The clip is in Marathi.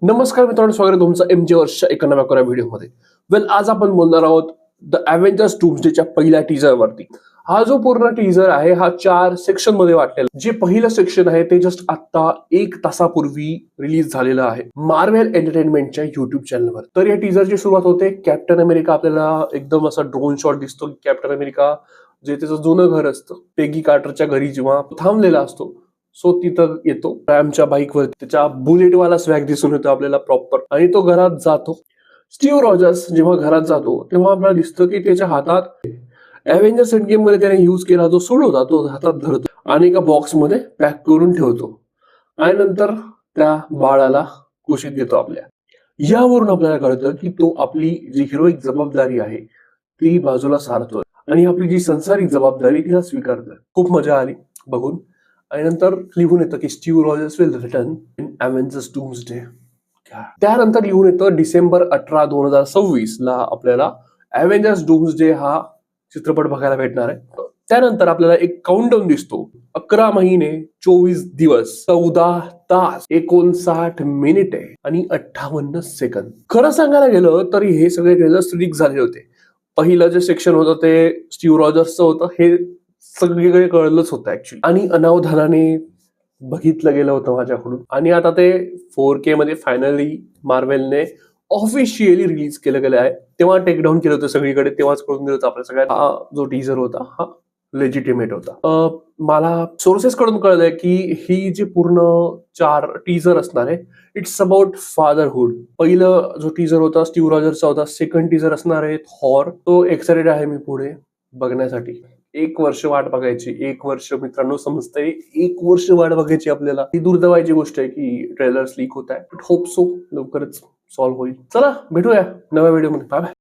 नमस्कार मित्रांनो, स्वागत आहे तुमचं एमजे वर्षच्या एका नव्या व्हिडिओमध्ये. आज आपण बोलणार आहोत द अव्हेंजर्स डूम्सडेच्या पहिल्या टीजरवरती. हा जो पूर्ण टीजर आहे हा 4 सेक्शन मध्ये वाटलेला. जे पहिलं सेक्शन आहे ते जस्ट आता 1 तासापूर्वी रिलीज झालेलं आहे मार्वेल एंटरटेनमेंटच्या युट्यूब चॅनलवर. तर या टीजरची सुरुवात होते कॅप्टन अमेरिका, आपल्याला एकदम असा ड्रोन शॉट दिसतो. कॅप्टन अमेरिका जे त्याचं जुनं घर असतं पेगी कार्टरच्या घरी जेव्हा थांबलेला असतो, सो तिथं येतो रॅमच्या बाईकवर. त्याच्या बुलेटवाला स्वॅग दिसून येतो आपल्याला प्रॉपर, आणि तो घरात जातो. स्टीव्ह रॉजर्स जेव्हा घरात जातो तेव्हा आपल्याला दिसतं की त्याच्या हातात अव्हेंजर्स एंड गेम मध्ये त्याने युज केला जो सूड होता तो हातात धरतो आणि एका बॉक्स मध्ये पॅक करून ठेवतो, आणि नंतर त्या बाळाला कुशीत घेतो आपल्या. यावरून आपल्याला कळतं की तो आपली जी हिरोईक जबाबदारी आहे ती बाजूला सारतोय आणि आपली जी संसारिक जबाबदारी तिला स्वीकारतोय. खूप मजा आली बघून. आणि नंतर लिहून येतं की Steve Rogers will return in Avengers doomsday. त्यानंतर लिहून येतं डिसेंबर 18, 2026 ला आपल्याला अव्हेंजर्स डूम्सडे हा चित्रपट बघायला भेटणार आहे. त्यानंतर आपल्याला एक काउंटडाऊन दिसतो. 11 महिने 24 दिवस 14 तास 59 मिनिटे आणि 58 सेकंद. खरं सांगायला गेलं तर हे सगळे ट्रेलर्स लीक झाले होते. पहिलं जे सेक्शन होतं ते स्टीव्ह रॉजर्सचं होतं, हे सगळीकडे कळलंच होतं ऍक्च्युली, आणि अनावधानाने बघितलं गेलं होतं माझ्याकडून. आणि आता ते 4K मध्ये फायनली मार्वेलने ऑफिशियली रिलीज केलं गेलं आहे. तेव्हा टेकडाऊन केलं होतं सगळीकडे, तेव्हाच कळून दिलं होतं आपल्या सगळ्यात हा जो टीजर होता हा लेजिटिमेट होता. मला सोर्सेस कडून कळलंय की ही जी पूर्ण 4 टीजर असणार आहे इट्स अबाउट फादरहुड. पहिलं जो टीजर होता स्टीव्ह रॉजर्सचा होता. सेकंड टीजर असणार आहे थॉर. तो एक्साइटेड आहे मी पुढे बघण्यासाठी. 1 वर्ष वाट बघायची. 1 वर्ष मित्रांनो, समजतंय 1 वर्ष वाट बघायची आपल्याला. ही दुर्दैवाची गोष्ट आहे की ट्रेलर्स लीक होत आहे. होप सो लवकरच सॉल्व्ह होईल. चला भेटूया नव्या व्हिडिओमध्ये. Bye bye.